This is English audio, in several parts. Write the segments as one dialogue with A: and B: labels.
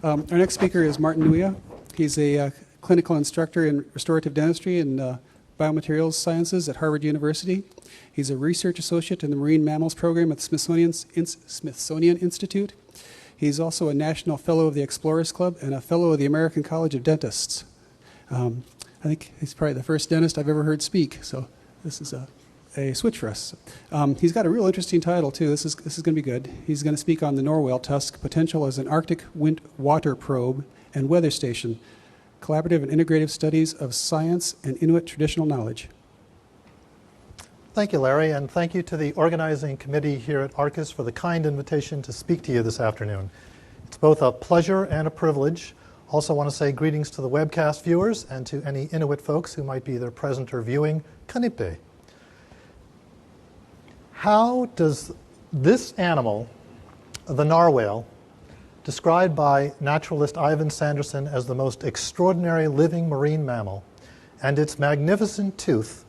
A: Our next speaker is Martin Nweeia. He's a clinical instructor in restorative dentistry and biomaterials sciences at Harvard University. He's a research associate in the Marine Mammals program at the Smithsonian Institute. He's also a National Fellow of the Explorers Club and a Fellow of the American College of Dentists. I think he's probably the first dentist I've ever heard speak, so this is a switch for us. He's got a real interesting title, too. This is going to be good. He's going to speak on the Narwhal Tusk, potential as an Arctic water probe and weather station, collaborative and integrative studies of science and Inuit traditional knowledge.
B: Thank you, Larry, and thank you to the organizing committee here at ARCUS for the kind invitation to speak to you this afternoon. It's both a pleasure and a privilege. Also want to say greetings to the webcast viewers and to any Inuit folks who might be either present or viewing. Kanipe. How does this animal, the narwhal, described by naturalist Ivan Sanderson as the most extraordinary living marine mammal, and its magnificent tooth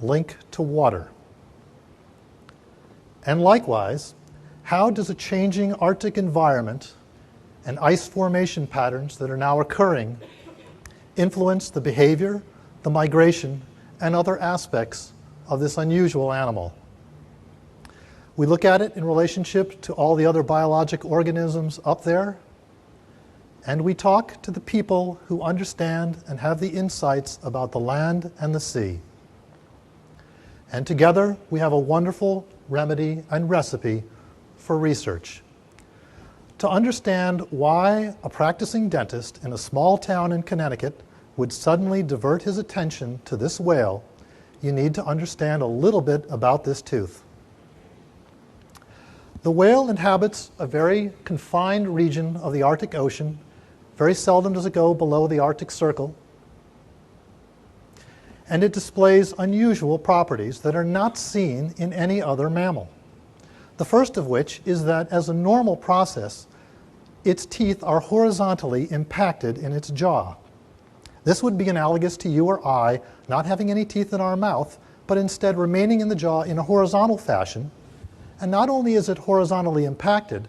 B: link to water? And likewise, how does a changing Arctic environment and ice formation patterns that are now occurring influence the behavior, the migration, and other aspects of this unusual animal? We look at it in relationship to all the other biologic organisms up there, and we talk to the people who understand and have the insights about the land and the sea. And together, we have a wonderful remedy and recipe for research. To understand why a practicing dentist in a small town in Connecticut would suddenly divert his attention to this whale, you need to understand a little bit about this tooth. The whale inhabits a very confined region of the Arctic Ocean. Very seldom does it go below the Arctic Circle. And it displays unusual properties that are not seen in any other mammal. The first of which is that, as a normal process, its teeth are horizontally impacted in its jaw. This would be analogous to you or I not having any teeth in our mouth, but instead remaining in the jaw in a horizontal fashion. And not only is it horizontally impacted,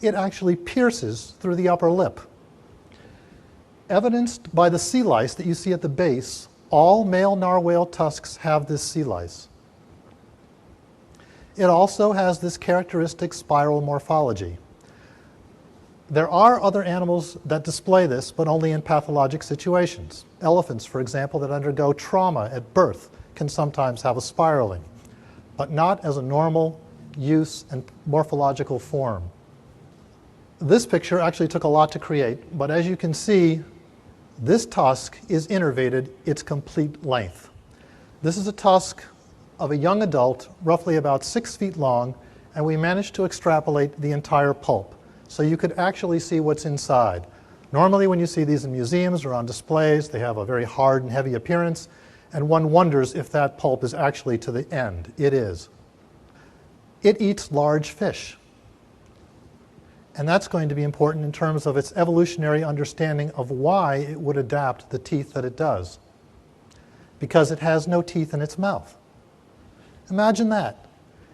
B: it actually pierces through the upper lip. Evidenced by the sea lice that you see at the base, all male narwhal tusks have this sea lice. It also has this characteristic spiral morphology. There are other animals that display this, but only in pathologic situations. Elephants, for example, that undergo trauma at birth can sometimes have a spiraling, but not as a normal use and morphological form. This picture actually took a lot to create, but as you can see, this tusk is innervated its complete length. This is a tusk of a young adult, roughly about 6 feet long, and we managed to extrapolate the entire pulp, so you could actually see what's inside. Normally when you see these in museums or on displays, they have a very hard and heavy appearance, and one wonders if that pulp is actually to the end. It is. It eats large fish. And that's going to be important in terms of its evolutionary understanding of why it would adapt the teeth that it does. Because it has no teeth in its mouth. Imagine that.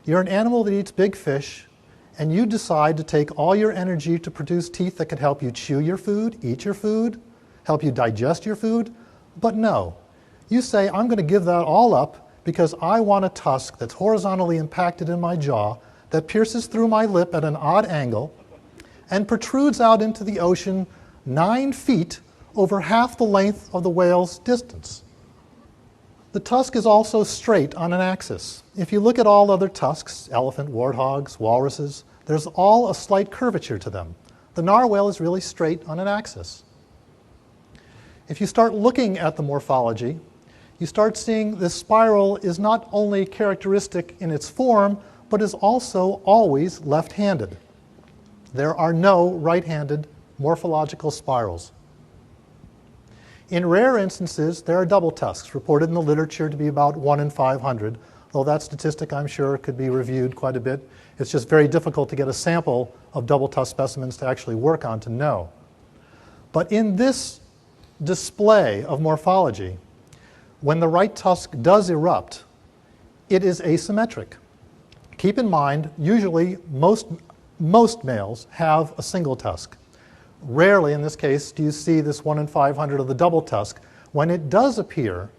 B: You're an animal that eats big fish, and you decide to take all your energy to produce teeth that could help you chew your food, eat your food, help you digest your food. But no. You say, I'm going to give that all up because I want a tusk that's horizontally impacted in my jaw, that pierces through my lip at an odd angle, and protrudes out into the ocean 9 feet over half the length of the whale's distance. The tusk is also straight on an axis. If you look at all other tusks, elephant, warthogs, walruses, there's all a slight curvature to them. The narwhal is really straight on an axis. If you start looking at the morphology, you start seeing this spiral is not only characteristic in its form, but is also always left-handed. There are no right-handed morphological spirals. In rare instances, there are double tusks, reported in the literature to be about 1 in 500, though that statistic, I'm sure, could be reviewed quite a bit. It's just very difficult to get a sample of double tusk specimens to actually work on to know. But in this display of morphology, when the right tusk does erupt, it is asymmetric. Keep in mind, usually most males have a single tusk. Rarely, in this case, do you see this 1 in 500 of the double tusk. When it does appear,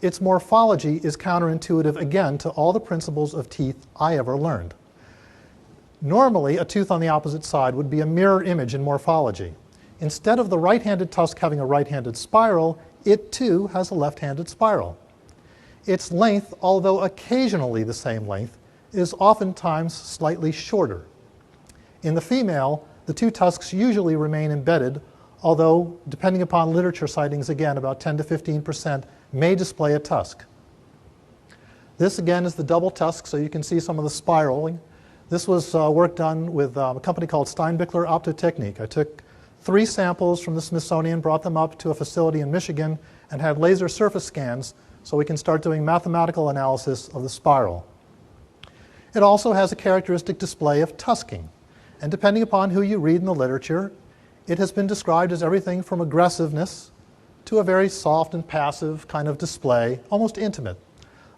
B: its morphology is counterintuitive again to all the principles of teeth I ever learned. Normally, a tooth on the opposite side would be a mirror image in morphology. Instead of the right-handed tusk having a right-handed spiral, it too has a left-handed spiral. Its length, although occasionally the same length, is oftentimes slightly shorter. In the female, the two tusks usually remain embedded, although, depending upon literature sightings, again, about 10 to 15% may display a tusk. This, again, is the double tusk, so you can see some of the spiraling. This was work done with a company called Steinbichler Optotechnik. I took 3 samples from the Smithsonian, brought them up to a facility in Michigan, and had laser surface scans so we can start doing mathematical analysis of the spiral. It also has a characteristic display of tusking. And depending upon who you read in the literature, it has been described as everything from aggressiveness to a very soft and passive kind of display, almost intimate.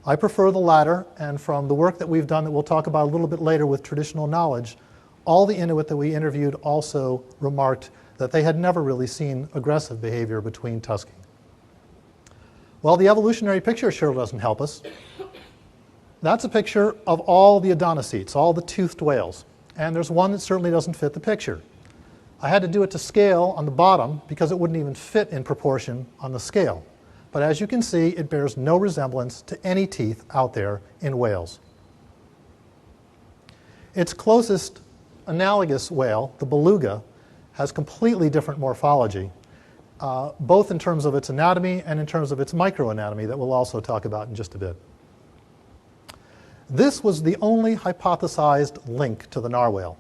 B: I prefer the latter, and from the work that we've done that we'll talk about a little bit later with traditional knowledge, all the Inuit that we interviewed also remarked that they had never really seen aggressive behavior between tusking. Well, the evolutionary picture sure doesn't help us. That's a picture of all the odontocetes, all the toothed whales. And there's one that certainly doesn't fit the picture. I had to do it to scale on the bottom because it wouldn't even fit in proportion on the scale. But as you can see, it bears no resemblance to any teeth out there in whales. Its closest analogous whale, the beluga, has completely different morphology, both in terms of its anatomy and in terms of its microanatomy that we'll also talk about in just a bit. This was the only hypothesized link to the narwhal.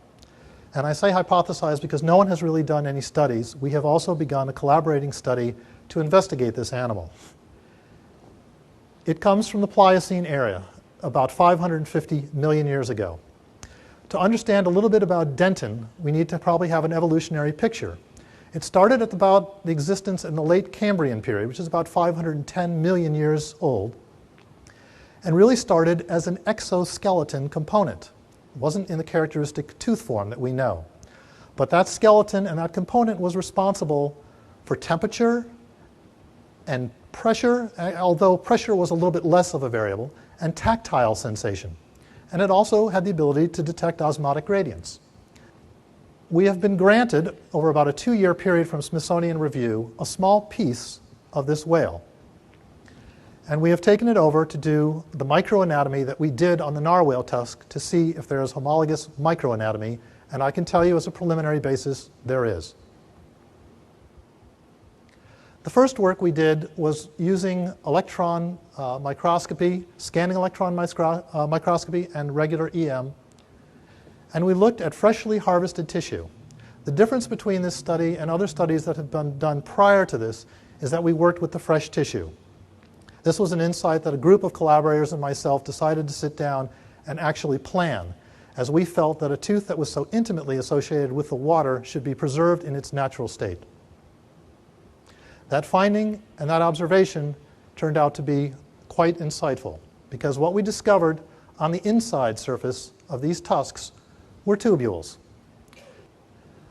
B: And I say hypothesized because no one has really done any studies. We have also begun a collaborating study to investigate this animal. It comes from the Pliocene area, about 550 million years ago. To understand a little bit about dentin, we need to probably have an evolutionary picture. It started at about the existence in the late Cambrian period, which is about 510 million years old, and really started as an exoskeleton component. It wasn't in the characteristic tooth form that we know. But that skeleton and that component was responsible for temperature and pressure, although pressure was a little bit less of a variable, and tactile sensation. And it also had the ability to detect osmotic gradients. We have been granted, over about a 2-year period from Smithsonian Review, a small piece of this whale. And we have taken it over to do the microanatomy that we did on the narwhal tusk to see if there is homologous microanatomy, and I can tell you as a preliminary basis, there is. The first work we did was using electron microscopy, scanning electron microscopy, and regular EM, and we looked at freshly harvested tissue. The difference between this study and other studies that have been done prior to this is that we worked with the fresh tissue. This was an insight that a group of collaborators and myself decided to sit down and actually plan, as we felt that a tooth that was so intimately associated with the water should be preserved in its natural state. That finding and that observation turned out to be quite insightful, because what we discovered on the inside surface of these tusks were tubules.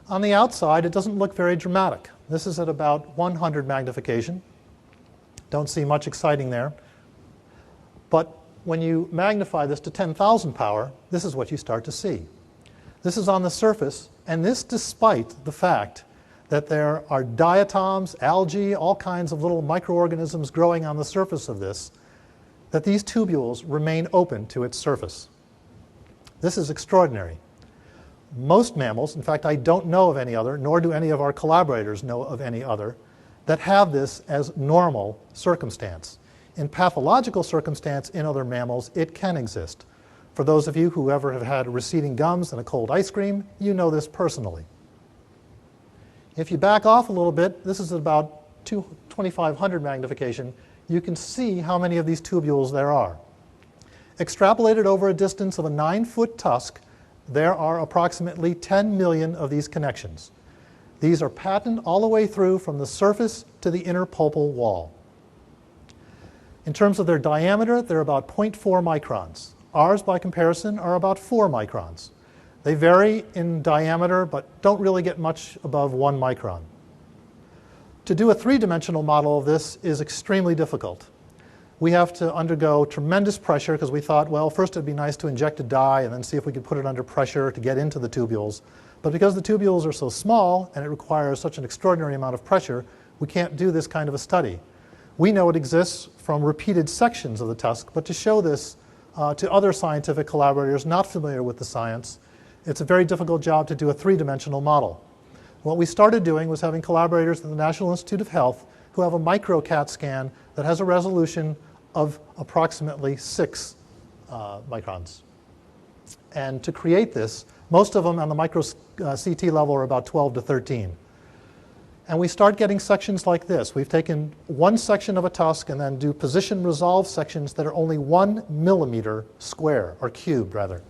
B: On the outside, it doesn't look very dramatic. This is at about 100 magnification. Don't see much exciting there. But when you magnify this to 10,000 power, this is what you start to see. This is on the surface, and this despite the fact that there are diatoms, algae, all kinds of little microorganisms growing on the surface of this, that these tubules remain open to its surface. This is extraordinary. Most mammals, in fact, I don't know of any other, nor do any of our collaborators know of any other, that have this as normal circumstance. In pathological circumstance in other mammals, it can exist. For those of you who ever have had receding gums and a cold ice cream, you know this personally. If you back off a little bit, this is about 2500 magnification, you can see how many of these tubules there are. Extrapolated over a distance of a 9-foot tusk, there are approximately 10 million of these connections. These are patterned all the way through from the surface to the inner pulpal wall. In terms of their diameter, they're about 0.4 microns. Ours, by comparison, are about 4 microns. They vary in diameter, but don't really get much above 1 micron. To do a three-dimensional model of this is extremely difficult. We have to undergo tremendous pressure because we thought, well, first it'd be nice to inject a dye and then see if we could put it under pressure to get into the tubules. But because the tubules are so small and it requires such an extraordinary amount of pressure, we can't do this kind of a study. We know it exists from repeated sections of the tusk, but to show this to other scientific collaborators not familiar with the science, it's a very difficult job to do a three-dimensional model. What we started doing was having collaborators at the National Institute of Health who have a micro CAT scan that has a resolution of approximately 6 microns. And to create this, most of them on the micro CT level are about 12 to 13. And we start getting sections like this. We've taken one section of a tusk and then do position resolve sections that are only 1 millimeter square, or cubed rather,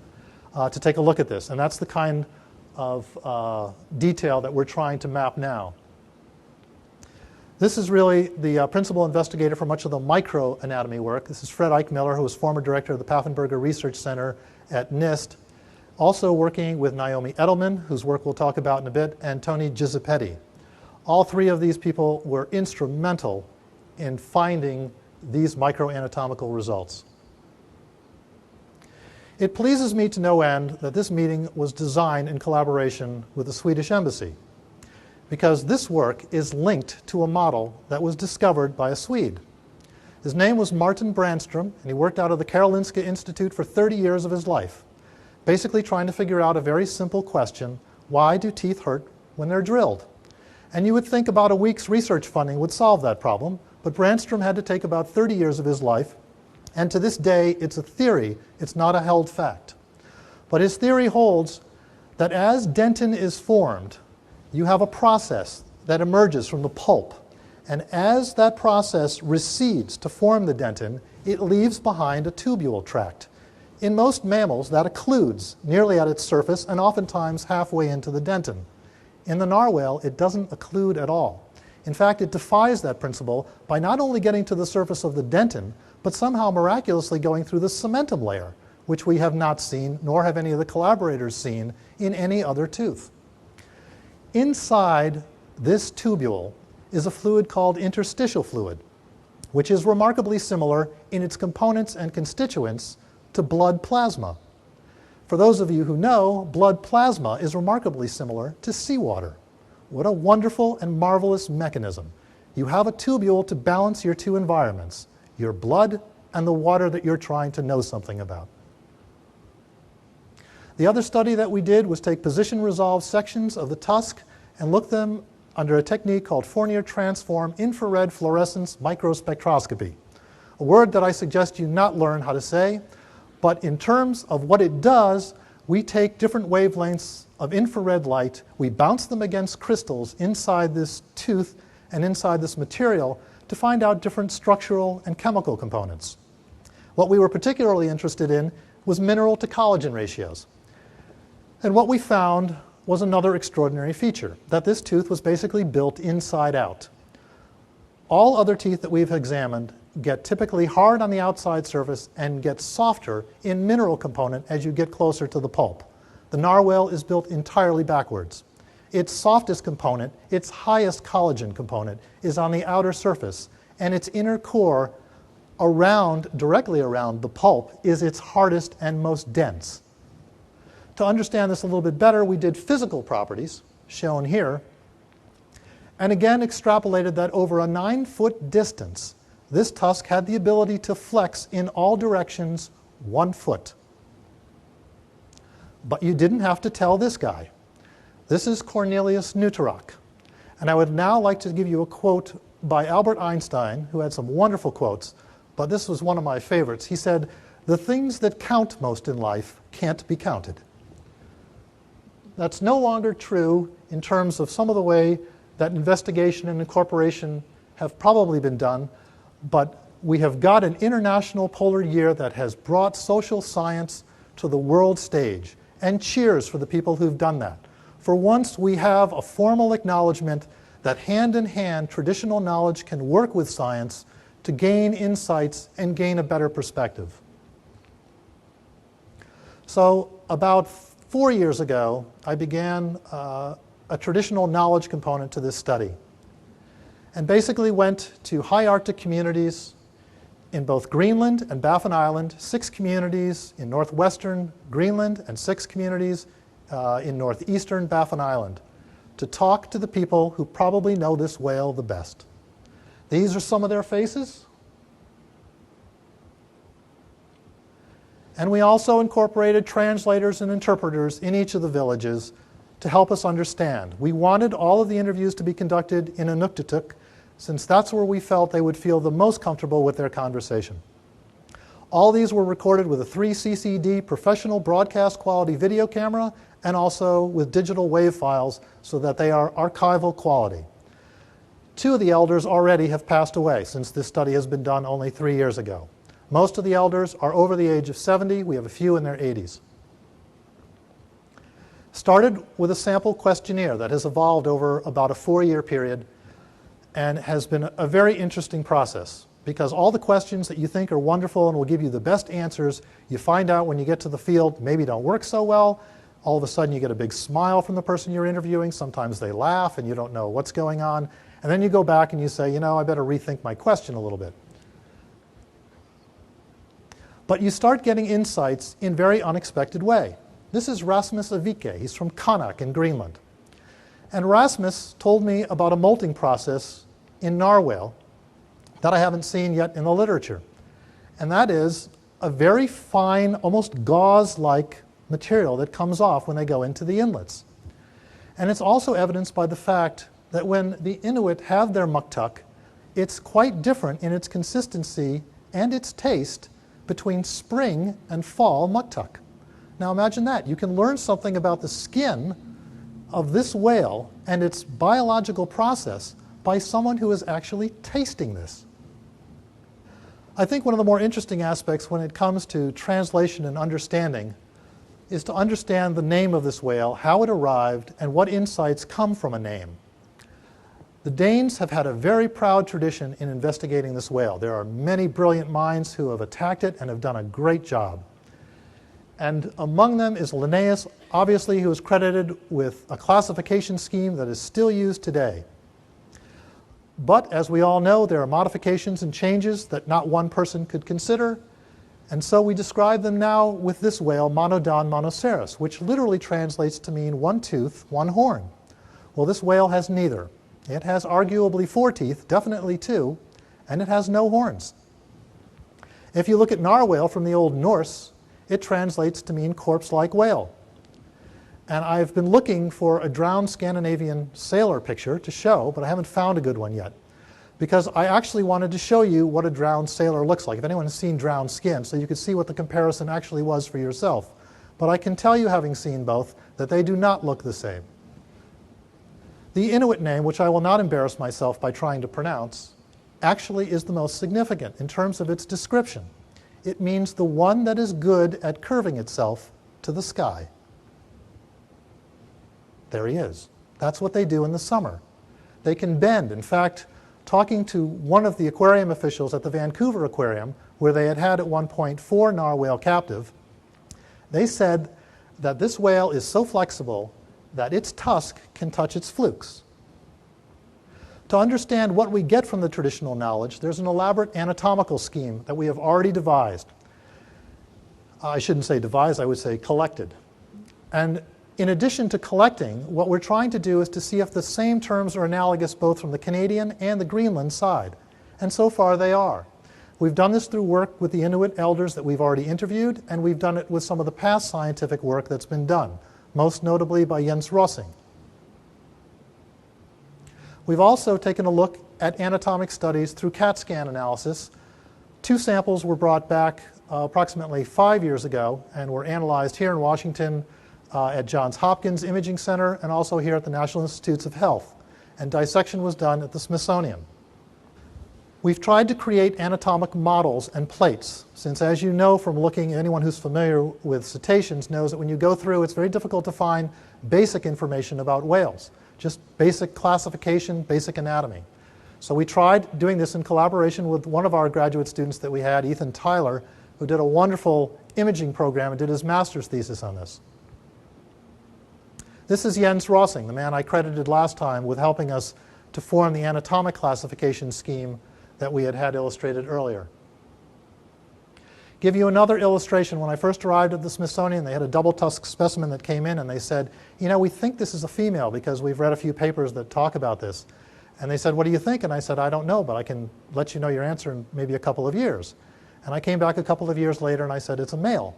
B: to take a look at this. And that's the kind of detail that we're trying to map now. This is really the principal investigator for much of the microanatomy work. This is Fred Eichmiller, who was former director of the Paffenberger Research Center at NIST, also working with Naomi Edelman, whose work we'll talk about in a bit, and Tony Giuseppetti. All three of these people were instrumental in finding these microanatomical results. It pleases me to no end that this meeting was designed in collaboration with the Swedish Embassy, because this work is linked to a model that was discovered by a Swede. His name was Martin Branstrom, and he worked out of the Karolinska Institute for 30 years of his life, basically trying to figure out a very simple question: why do teeth hurt when they're drilled? And you would think about a week's research funding would solve that problem, but Branstrom had to take about 30 years of his life, and to this day it's a theory, it's not a held fact. But his theory holds that as dentin is formed, you have a process that emerges from the pulp, and as that process recedes to form the dentin, it leaves behind a tubule tract. In most mammals, that occludes nearly at its surface and oftentimes halfway into the dentin. In the narwhal, it doesn't occlude at all. In fact, it defies that principle by not only getting to the surface of the dentin, but somehow miraculously going through the cementum layer, which we have not seen, nor have any of the collaborators seen, in any other tooth. Inside this tubule is a fluid called interstitial fluid, which is remarkably similar in its components and constituents to blood plasma. For those of you who know, blood plasma is remarkably similar to seawater. What a wonderful and marvelous mechanism. You have a tubule to balance your two environments, your blood and the water that you're trying to know something about. The other study that we did was take position-resolved sections of the tusk and look them under a technique called Fourier transform infrared fluorescence microspectroscopy, a word that I suggest you not learn how to say, but in terms of what it does, we take different wavelengths of infrared light, we bounce them against crystals inside this tooth and inside this material to find out different structural and chemical components. What we were particularly interested in was mineral to collagen ratios. And what we found was another extraordinary feature, that this tooth was basically built inside out. All other teeth that we've examined get typically hard on the outside surface and get softer in mineral component as you get closer to the pulp. The narwhal is built entirely backwards. Its softest component, its highest collagen component, is on the outer surface, and its inner core directly around the pulp is its hardest and most dense. To understand this a little bit better, we did physical properties, shown here, and again extrapolated that over a 9-foot distance, this tusk had the ability to flex in all directions 1 foot. But you didn't have to tell this guy. This is Cornelius Neutarak. And I would now like to give you a quote by Albert Einstein, who had some wonderful quotes, but this was one of my favorites. He said, "The things that count most in life can't be counted." That's no longer true in terms of some of the way that investigation and incorporation have probably been done, but we have got an international polar year that has brought social science to the world stage, and cheers for the people who've done that. For once, we have a formal acknowledgement that hand in hand traditional knowledge can work with science to gain insights and gain a better perspective. So about 4 years ago, I began a traditional knowledge component to this study, and basically went to high Arctic communities in both Greenland and Baffin Island, 6 communities in northwestern Greenland, and 6 communities in northeastern Baffin Island, to talk to the people who probably know this whale the best. These are some of their faces. And we also incorporated translators and interpreters in each of the villages to help us understand. We wanted all of the interviews to be conducted in Inuktitut, since that's where we felt they would feel the most comfortable with their conversation. All these were recorded with a 3 CCD professional broadcast quality video camera, and also with digital WAV files so that they are archival quality. 2 of the elders already have passed away since this study has been done only 3 years ago. Most of the elders are over the age of 70. We have a few in their 80s. Started with a sample questionnaire that has evolved over about a 4-year period and has been a very interesting process, because all the questions that you think are wonderful and will give you the best answers, you find out when you get to the field maybe don't work so well. All of a sudden you get a big smile from the person you're interviewing. Sometimes they laugh and you don't know what's going on. And then you go back and you say, you know, I better rethink my question a little bit. But you start getting insights in very unexpected way. This is Rasmus Avike. He's from Qaanaaq in Greenland. And Rasmus told me about a molting process in narwhal that I haven't seen yet in the literature. And that is a very fine, almost gauze-like material that comes off when they go into the inlets. And it's also evidenced by the fact that when the Inuit have their muktuk, it's quite different in its consistency and its taste between spring and fall muktuk. Now imagine that. You can learn something about the skin of this whale and its biological process by someone who is actually tasting this. I think one of the more interesting aspects when it comes to translation and understanding is to understand the name of this whale, how it arrived, and what insights come from a name. The Danes have had a very proud tradition in investigating this whale. There are many brilliant minds who have attacked it and have done a great job. And among them is Linnaeus, obviously, who is credited with a classification scheme that is still used today. But as we all know, there are modifications and changes that not one person could consider. And so we describe them now with this whale, Monodon monoceros, which literally translates to mean 1 tooth, 1 horn. Well, this whale has neither. It has arguably 4 teeth, definitely 2, and it has no horns. If you look at narwhal from the Old Norse, it translates to mean corpse-like whale. And I've been looking for a drowned Scandinavian sailor picture to show, but I haven't found a good one yet, because I actually wanted to show you what a drowned sailor looks like, if anyone has seen drowned skin, so you could see what the comparison actually was for yourself. But I can tell you, having seen both, that they do not look the same. The Inuit name, which I will not embarrass myself by trying to pronounce, actually is the most significant in terms of its description. It means the one that is good at curving itself to the sky. There he is. That's what they do in the summer. They can bend. In fact, talking to one of the aquarium officials at the Vancouver Aquarium, where they had at one point 4 narwhal captive, they said that this whale is so flexible that its tusk can touch its flukes. To understand what we get from the traditional knowledge, there's an elaborate anatomical scheme that we have already devised. I shouldn't say devised, I would say collected. And in addition to collecting, what we're trying to do is to see if the same terms are analogous both from the Canadian and the Greenland side. And so far they are. We've done this through work with the Inuit elders that we've already interviewed, and we've done it with some of the past scientific work that's been done, most notably by Jens Rossing. We've also taken a look at anatomic studies through CAT scan analysis. 2 samples were brought back approximately 5 years ago and were analyzed here in Washington at Johns Hopkins Imaging Center and also here at the National Institutes of Health. And dissection was done at the Smithsonian. We've tried to create anatomic models and plates, since as you know from looking, anyone who's familiar with cetaceans knows that when you go through, it's very difficult to find basic information about whales, just basic classification, basic anatomy. So we tried doing this in collaboration with one of our graduate students that we had, Ethan Tyler, who did a wonderful imaging program and did his master's thesis on this. This is Jens Rossing, the man I credited last time with helping us to form the anatomic classification scheme that we had illustrated earlier. Give you another illustration. When I first arrived at the Smithsonian, they had a double tusk specimen that came in, and they said, you know, we think this is a female because we've read a few papers that talk about this. And they said, what do you think? And I said, I don't know, but I can let you know your answer in maybe a couple of years. And I came back a couple of years later, and I said, it's a male.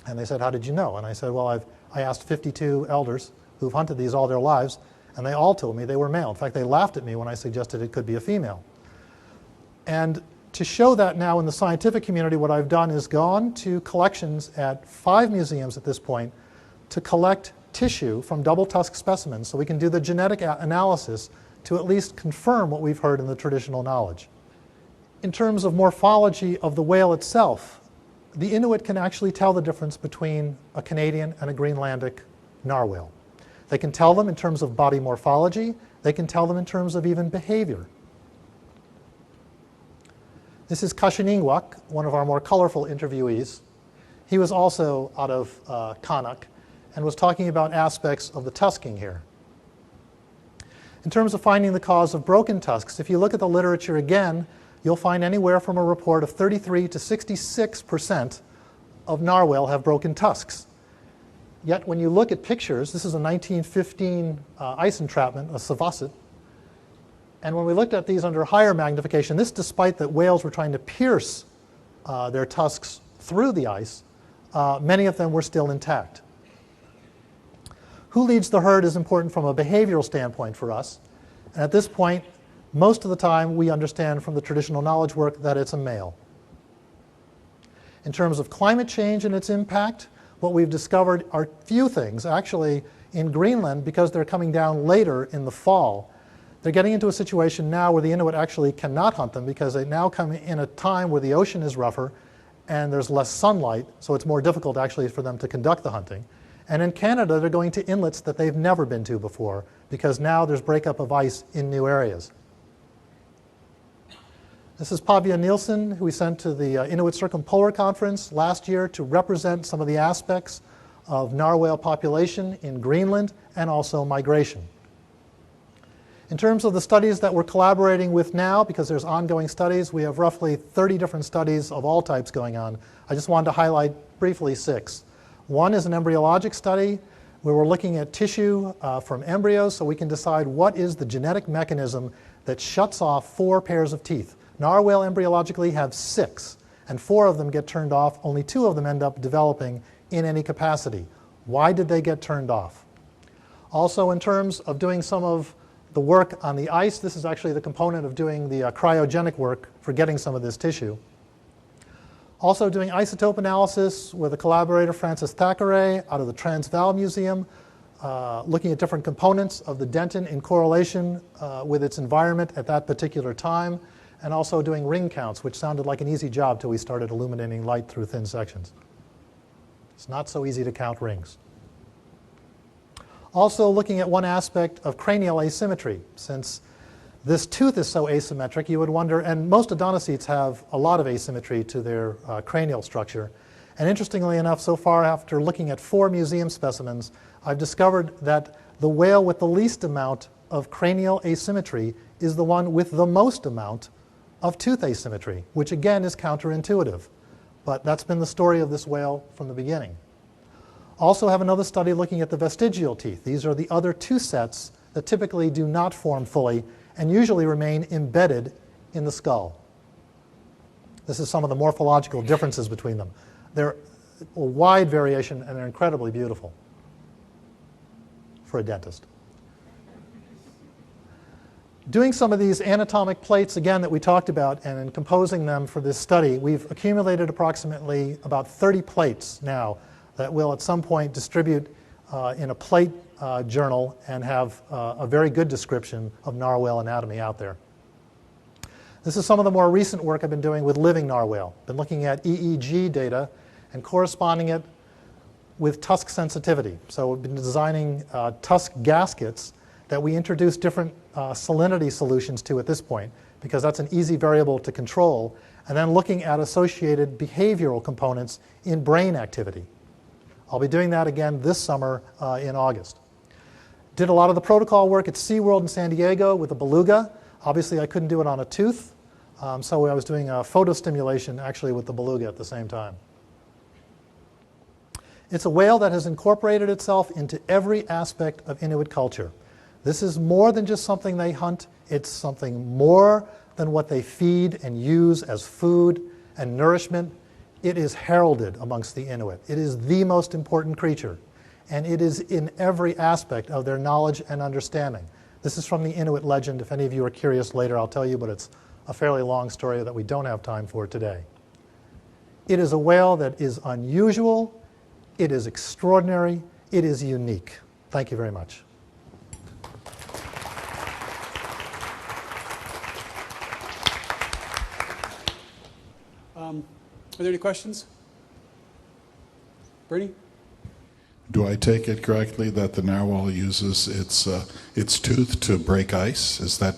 B: And they said, how did you know? And I said, well, I asked 52 elders who've hunted these all their lives, and they all told me they were male. In fact, they laughed at me when I suggested it could be a female. And to show that now in the scientific community, what I've done is gone to collections at 5 museums at this point to collect tissue from double tusk specimens so we can do the genetic analysis to at least confirm what we've heard in the traditional knowledge. In terms of morphology of the whale itself, the Inuit can actually tell the difference between a Canadian and a Greenlandic narwhal. They can tell them in terms of body morphology. They can tell them in terms of even behavior. This is Kashiningwak, one of our more colorful interviewees. He was also out of Kanak and was talking about aspects of the tusking here. In terms of finding the cause of broken tusks, if you look at the literature again, you'll find anywhere from a report of 33 to 66% of narwhal have broken tusks. Yet when you look at pictures, this is a 1915 ice entrapment, a savassit, and when we looked at these under higher magnification, this despite that whales were trying to pierce their tusks through the ice, many of them were still intact. Who leads the herd is important from a behavioral standpoint for us. And at this point, most of the time we understand from the traditional knowledge work that it's a male. In terms of climate change and its impact, what we've discovered are few things. Actually, in Greenland, because they're coming down later in the fall, they're getting into a situation now where the Inuit actually cannot hunt them because they now come in a time where the ocean is rougher and there's less sunlight, so it's more difficult actually for them to conduct the hunting. And in Canada, they're going to inlets that they've never been to before because now there's breakup of ice in new areas. This is Pavia Nielsen, who we sent to the Inuit Circumpolar Conference last year to represent some of the aspects of narwhal population in Greenland and also migration. In terms of the studies that we're collaborating with now, because there's ongoing studies, we have roughly 30 different studies of all types going on. I just wanted to highlight briefly 6. One is an embryologic study where we're looking at tissue from embryos so we can decide what is the genetic mechanism that shuts off 4 pairs of teeth. Narwhal embryologically have 6, and 4 of them get turned off. Only 2 of them end up developing in any capacity. Why did they get turned off? Also, in terms of doing some of the work on the ice, this is actually the component of doing the cryogenic work for getting some of this tissue. Also doing isotope analysis with a collaborator, Francis Thackeray, out of the Transvaal Museum, looking at different components of the dentin in correlation with its environment at that particular time, and also doing ring counts, which sounded like an easy job till we started illuminating light through thin sections. It's not so easy to count rings. Also looking at one aspect of cranial asymmetry. Since this tooth is so asymmetric, you would wonder, and most odontocetes have a lot of asymmetry to their cranial structure. And interestingly enough, so far after looking at 4 museum specimens, I've discovered that the whale with the least amount of cranial asymmetry is the one with the most amount of tooth asymmetry, which again is counterintuitive. But that's been the story of this whale from the beginning. Also have another study looking at the vestigial teeth. These are the other 2 sets that typically do not form fully and usually remain embedded in the skull. This is some of the morphological differences between them. They're a wide variation and they're incredibly beautiful for a dentist. Doing some of these anatomic plates, again, that we talked about, and in composing them for this study, we've accumulated approximately about 30 plates now that we'll at some point distribute in a plate journal and have a very good description of narwhal anatomy out there. This is some of the more recent work I've been doing with living narwhal. Been looking at EEG data and corresponding it with tusk sensitivity. So we've been designing tusk gaskets that we introduce different salinity solutions to at this point, because that's an easy variable to control, and then looking at associated behavioral components in brain activity. I'll be doing that again this summer in August. Did a lot of the protocol work at SeaWorld in San Diego with a beluga. Obviously, I couldn't do it on a tooth, so I was doing photostimulation actually with the beluga at the same time. It's a whale that has incorporated itself into every aspect of Inuit culture. This is more than just something they hunt. It's something more than what they feed and use as food and nourishment. It is heralded amongst the Inuit. It is the most important creature, and it is in every aspect of their knowledge and understanding. This is from the Inuit legend. If any of you are curious later, I'll tell you, but it's a fairly long story that we don't have time for today. It is a whale that is unusual, it is extraordinary, it is unique. Thank you very much.
A: Are there any questions? Bernie?
C: Do I take it correctly that the narwhal uses its tooth to break ice? Is that,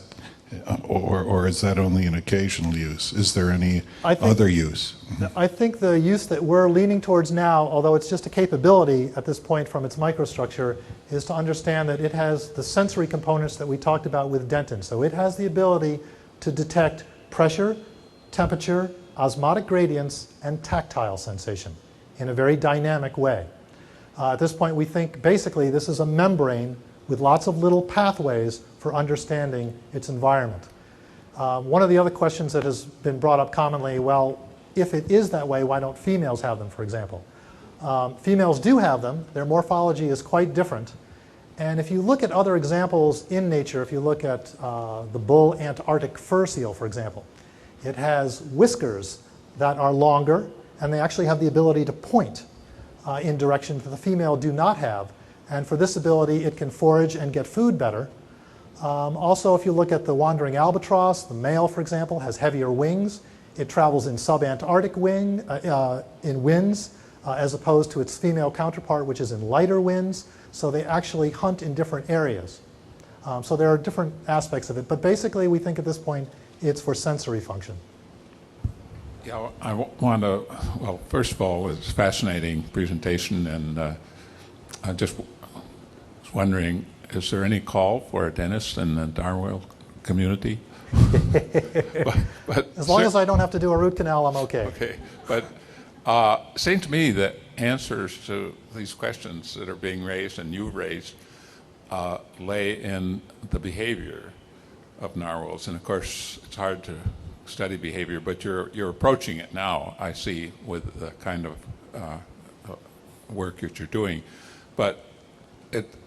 C: or is that only an occasional use? Is there any other use?
B: I think the use that we're leaning towards now, although it's just a capability at this point from its microstructure, is to understand that it has the sensory components that we talked about with Denton. So it has the ability to detect pressure, temperature, osmotic gradients, and tactile sensation in a very dynamic way. At this point, we think basically this is a membrane with lots of little pathways for understanding its environment. One of the other questions that has been brought up commonly, well, if it is that way, why don't females have them, for example? Females do have them. Their morphology is quite different. And if you look at other examples in nature, if you look at the bull Antarctic fur seal, for example, it has whiskers that are longer, and they actually have the ability to point in directions that the female do not have. And for this ability, it can forage and get food better. Also, if you look at the wandering albatross, the male, for example, has heavier wings. It travels in subantarctic winds, as opposed to its female counterpart, which is in lighter winds. So they actually hunt in different areas. So there are different aspects of it. But basically, we think at this point, it's for sensory function.
D: Yeah, I want to, well, first of all, it's a fascinating presentation, and I just was wondering, is there any call for a dentist in the narwhal community? but
B: as long as I don't have to do a root canal, I'm okay.
D: Okay, but it seems to me that answers to these questions that are being raised and you've raised lay in the behavior of narwhals. And of course, it's hard to study behavior, but you're approaching it now, I see, with the kind of work that you're doing. But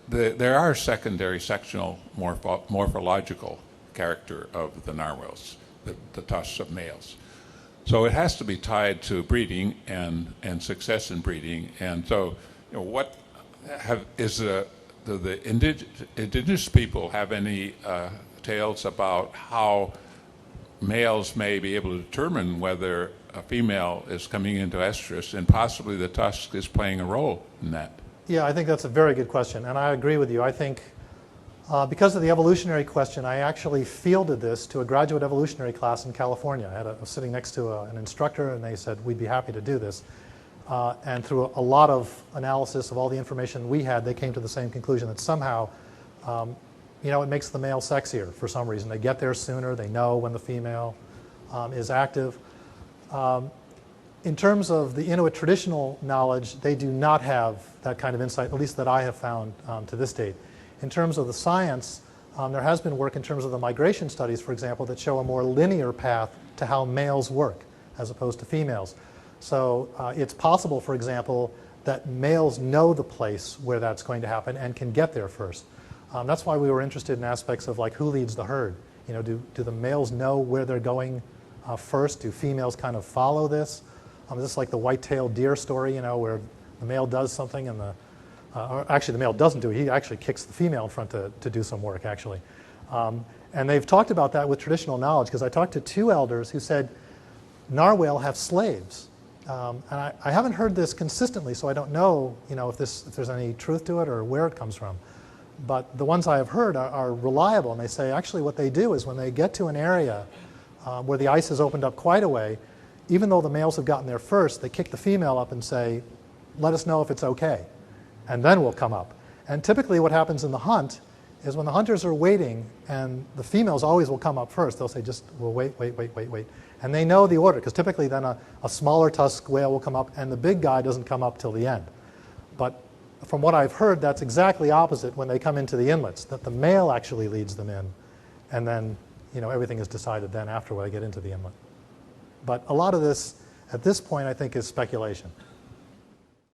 D: there are secondary sectional morphological character of the narwhals, the tusks of males. So it has to be tied to breeding and success in breeding. And so, you know, do the indigenous people have any tales about how males may be able to determine whether a female is coming into estrus, and possibly the tusk is playing a role in that?
B: Yeah, I think that's a very good question, and I agree with you. I think because of the evolutionary question, I actually fielded this to a graduate evolutionary class in California. I was sitting next to an instructor, and they said, we'd be happy to do this. And through a lot of analysis of all the information we had, they came to the same conclusion that somehow it makes the male sexier for some reason. They get there sooner. They know when the female is active. In terms of the Inuit traditional knowledge, they do not have that kind of insight, at least that I have found to this date. In terms of the science, there has been work in terms of the migration studies, for example, that show a more linear path to how males work as opposed to females. So it's possible, for example, that males know the place where that's going to happen and can get there first. That's why we were interested in aspects of like who leads the herd. You know, do the males know where they're going first? Do females kind of follow this? Is this like the white-tailed deer story, you know, where the male does something and or actually the male doesn't do it. He actually kicks the female in front to do some work, actually. And they've talked about that with traditional knowledge, because I talked to two elders who said narwhal have slaves. And I haven't heard this consistently, so I don't know, if there's any truth to it or where it comes from. But the ones I have heard are reliable, and they say actually what they do is when they get to an area where the ice has opened up quite a way, even though the males have gotten there first, they kick the female up and say, let us know if it's okay, and then we'll come up. And typically what happens in the hunt is when the hunters are waiting, and the females always will come up first, they'll say, just, we'll wait. And they know the order, because typically then a smaller tusk whale will come up, and the big guy doesn't come up till the end. But from what I've heard, that's exactly opposite when they come into the inlets, that the male actually leads them in, and then everything is decided then after when they get into the inlet. But a lot of this, at this point, I think is speculation.